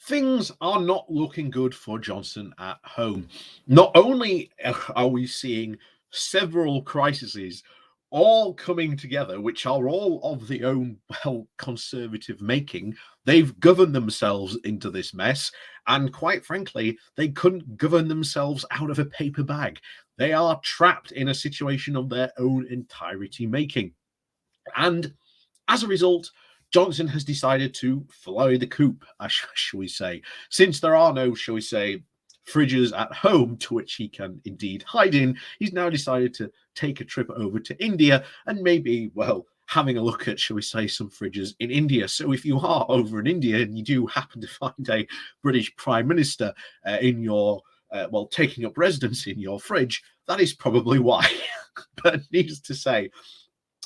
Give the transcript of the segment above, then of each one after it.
Things are not looking good for Johnson at home. Not only are we seeing several crises all coming together, which are all of their own, well, conservative making, they've governed themselves into this mess. And quite frankly, they couldn't govern themselves out of a paper bag. They are trapped in a situation of their own entirety making. And as a result, Johnson has decided to fly the coop, shall we say. Since there are no, shall we say, fridges at home to which he can indeed hide in, he's now decided to take a trip over to India and maybe, well, having a look at, shall we say, some fridges in India. So if you are over in India and you do happen to find a British Prime Minister in your, well, taking up residence in your fridge, that is probably why. But needless to say,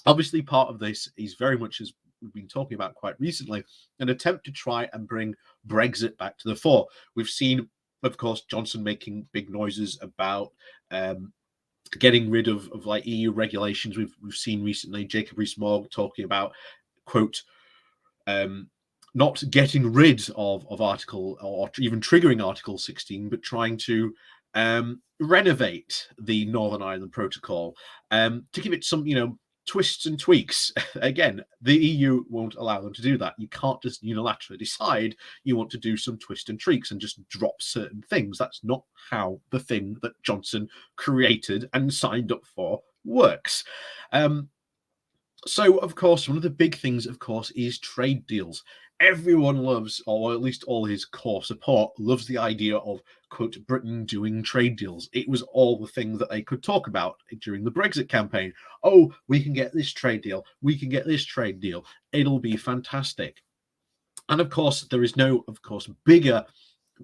obviously, part of this is very much, as we've been talking about quite recently, an attempt to try and bring Brexit back to the fore. We've seen, of course, Johnson making big noises about getting rid of like EU regulations. We've seen recently Jacob Rees-Mogg talking about, quote, not getting rid of Article or even triggering Article 16, but trying to renovate the Northern Ireland Protocol to give it some, twists and tweaks. Again, the EU won't allow them to do that. You can't just unilaterally decide you want to do some twist and tweaks and just drop certain things. That's not how the thing that Johnson created and signed up for works. So, of course, one of the big things, of course, is trade deals. Everyone loves, or at least all his core support, loves the idea of, quote, Britain doing trade deals. It was all the things that they could talk about during the Brexit campaign. Oh, we can get this trade deal. We can get this trade deal. It'll be fantastic. And, of course, there is no, of course, bigger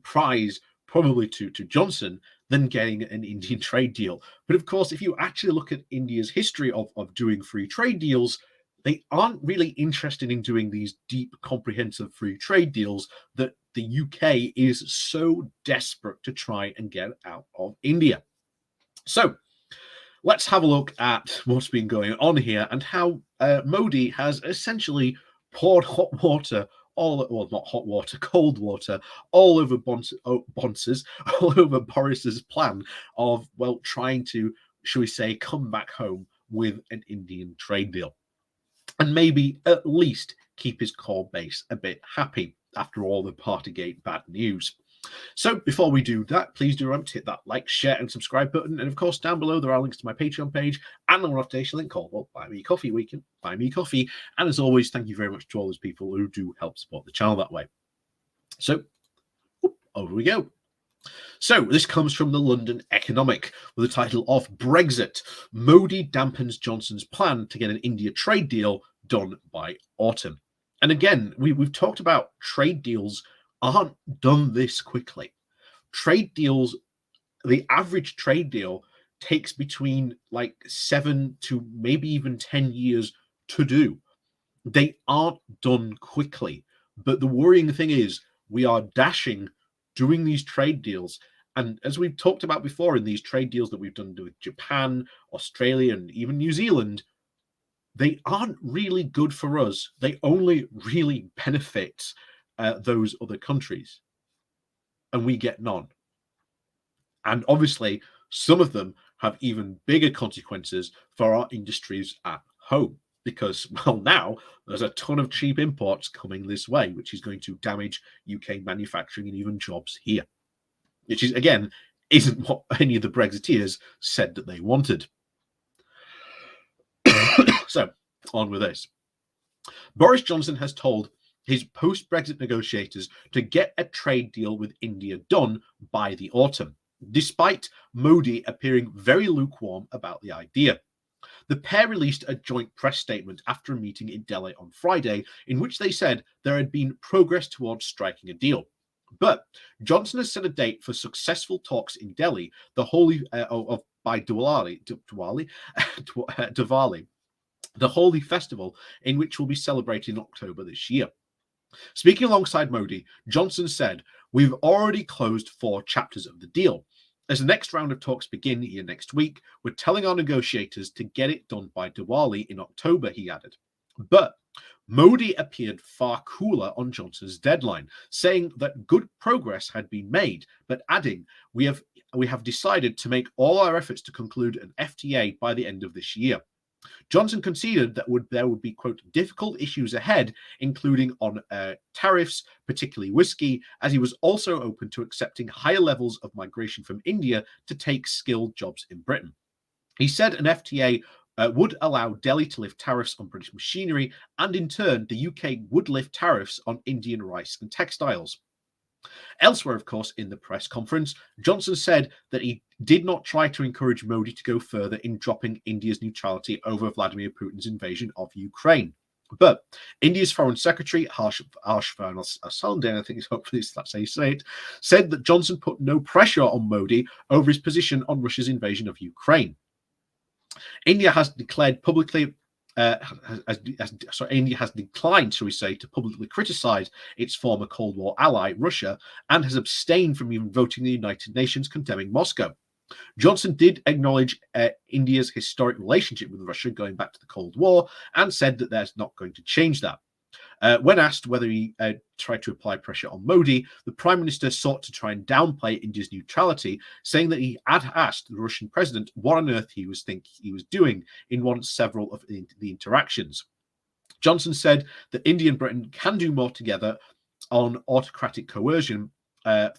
prize probably to Johnson than getting an Indian trade deal. But of course, if you actually look at India's history of doing free trade deals, they aren't really interested in doing these deep, comprehensive free trade deals that the UK is so desperate to try and get out of India. So let's have a look at what's been going on here and how Modi has essentially poured hot water not hot water, cold water, all over all over Boris's plan of, well, trying to, shall we say, come back home with an Indian trade deal. And maybe at least keep his core base a bit happy after all the Partygate bad news. So before we do that, please do remember to hit that like, share, and subscribe button. And of course, down below, there are links to my Patreon page and a notification link called, well, Buy Me Coffee. We can buy me coffee. And as always, thank you very much to all those people who do help support the channel that way. So over we go. So this comes from the London Economic with the title of Brexit. Modi dampens Johnson's plan to get an India trade deal done by autumn. And again, we've talked about trade deals aren't done this quickly. Trade deals, the average trade deal takes between like 7 to maybe even 10 years to do. They aren't done quickly. But the worrying thing is we are dashing doing these trade deals. And as we've talked about before in these trade deals that we've done with Japan, Australia, and even New Zealand, they aren't really good for us. They only really benefit those other countries, and we get none. And obviously, some of them have even bigger consequences for our industries at home, because, well, now there's a ton of cheap imports coming this way, which is going to damage UK manufacturing and even jobs here, which is, again, isn't what any of the Brexiteers said that they wanted. So, on with this. Boris Johnson has told his post-Brexit negotiators to get a trade deal with India done by the autumn, despite Modi appearing very lukewarm about the idea. The pair released a joint press statement after a meeting in Delhi on Friday, in which they said there had been progress towards striking a deal. But Johnson has set a date for successful talks in Delhi, the holy by Diwali, the holy festival in which will be celebrated in October this year. Speaking alongside Modi, Johnson said, "We've already closed 4 chapters of the deal. As the next round of talks begin here next week, we're telling our negotiators to get it done by Diwali in October," he added. "But Modi appeared far cooler on Johnson's deadline, saying that good progress had been made, but adding, we have decided to make all our efforts to conclude an FTA by the end of this year. Johnson conceded that there would be, quote, difficult issues ahead, including on tariffs, particularly whiskey, as he was also open to accepting higher levels of migration from India to take skilled jobs in Britain. He said an FTA would allow Delhi to lift tariffs on British machinery, and in turn, the UK would lift tariffs on Indian rice and textiles. Elsewhere, of course, in the press conference, Johnson said that he did not try to encourage Modi to go further in dropping India's neutrality over Vladimir Putin's invasion of Ukraine. But India's Foreign Secretary, Harsh Vardhan, I think hopefully that's how you say it, said that Johnson put no pressure on Modi over his position on Russia's invasion of Ukraine. India has declared publicly India has declined, shall we say, to publicly criticize its former Cold War ally, Russia, and has abstained from even voting in the United Nations condemning Moscow. Johnson did acknowledge India's historic relationship with Russia going back to the Cold War and said that there's not going to change that. When asked whether he tried to apply pressure on Modi, the Prime Minister sought to try and downplay India's neutrality, saying that he had asked the Russian president what on earth he was doing in several of the interactions. Johnson said that India and Britain can do more together on autocratic coercion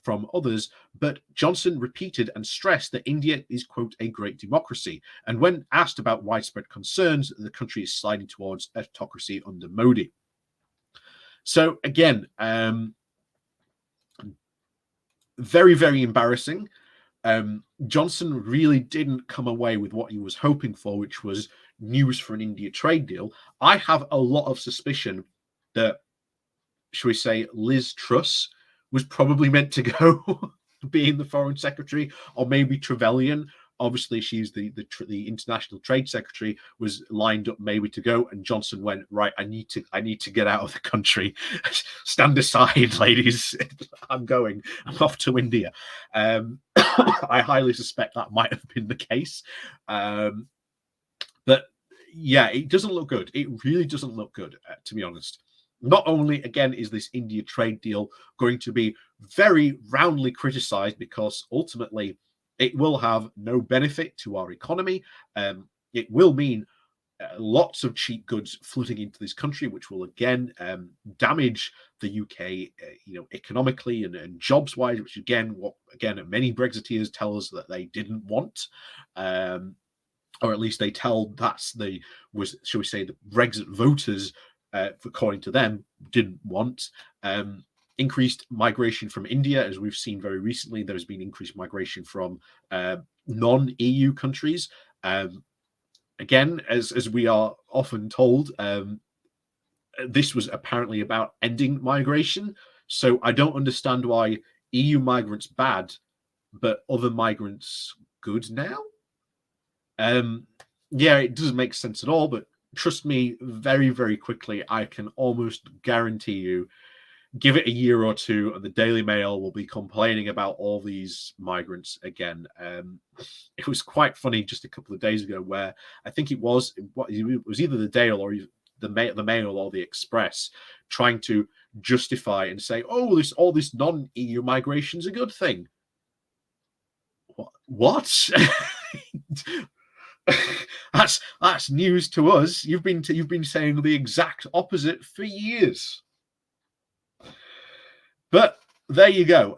from others, but Johnson repeated and stressed that India is, quote, a great democracy. And when asked about widespread concerns that the country is sliding towards autocracy under Modi. So again, very, very embarrassing. Johnson really didn't come away with what he was hoping for, which was news for an India trade deal. I have a lot of suspicion that, shall we say, Liz Truss was probably meant to go being the foreign secretary, or maybe Trevelyan. Obviously, she's the international trade secretary, was lined up maybe to go, and Johnson went, right, I need to get out of the country. Stand aside, ladies. I'm off to India. I highly suspect that might have been the case. But yeah, it doesn't look good. It really doesn't look good, to be honest. Not only, again, is this India trade deal going to be very roundly criticized because ultimately it will have no benefit to our economy. It will mean lots of cheap goods flooding into this country, which will again damage the UK, economically and jobs-wise. Which again, many Brexiteers tell us that they didn't want, or at least they tell shall we say, the Brexit voters, according to them, didn't want. Increased migration from India, as we've seen very recently. There's been increased migration from non-EU countries. Again, as we are often told, this was apparently about ending migration. So I don't understand why EU migrants bad, but other migrants good now. Yeah, it doesn't make sense at all. But trust me, very, very quickly, I can almost guarantee you, give it a year or two, and the Daily Mail will be complaining about all these migrants again. It was quite funny just a couple of days ago, where I think it was either the Daily or the Mail or the Express, trying to justify and say, "Oh, all this non-EU migration is a good thing." What? That's news to us. You've been saying the exact opposite for years. But there you go.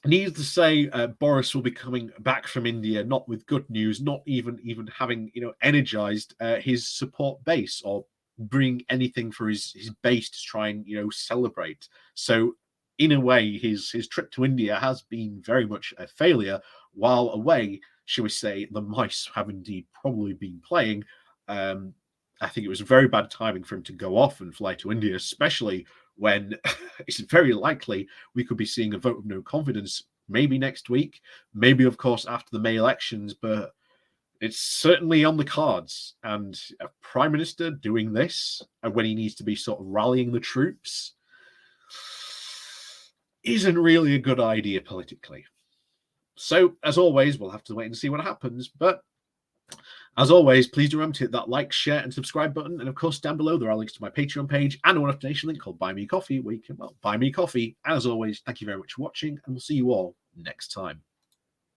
Needless to say, Boris will be coming back from India not with good news, not even having energized his support base or bring anything for his base to try and celebrate. So in a way, his trip to India has been very much a failure. While away, shall we say, the mice have indeed probably been playing. I think it was very bad timing for him to go off and fly to India, especially when it's very likely we could be seeing a vote of no confidence maybe next week, maybe, of course, after the May elections, but it's certainly on the cards. And a prime minister doing this, and when he needs to be sort of rallying the troops, isn't really a good idea politically. So, as always, we'll have to wait and see what happens. But As always, please do remember to hit that like, share, and subscribe button. And of course, down below, there are links to my Patreon page and a one-off donation link called Buy Me Coffee, where you can, well, buy me coffee. And as always, thank you very much for watching, and we'll see you all next time.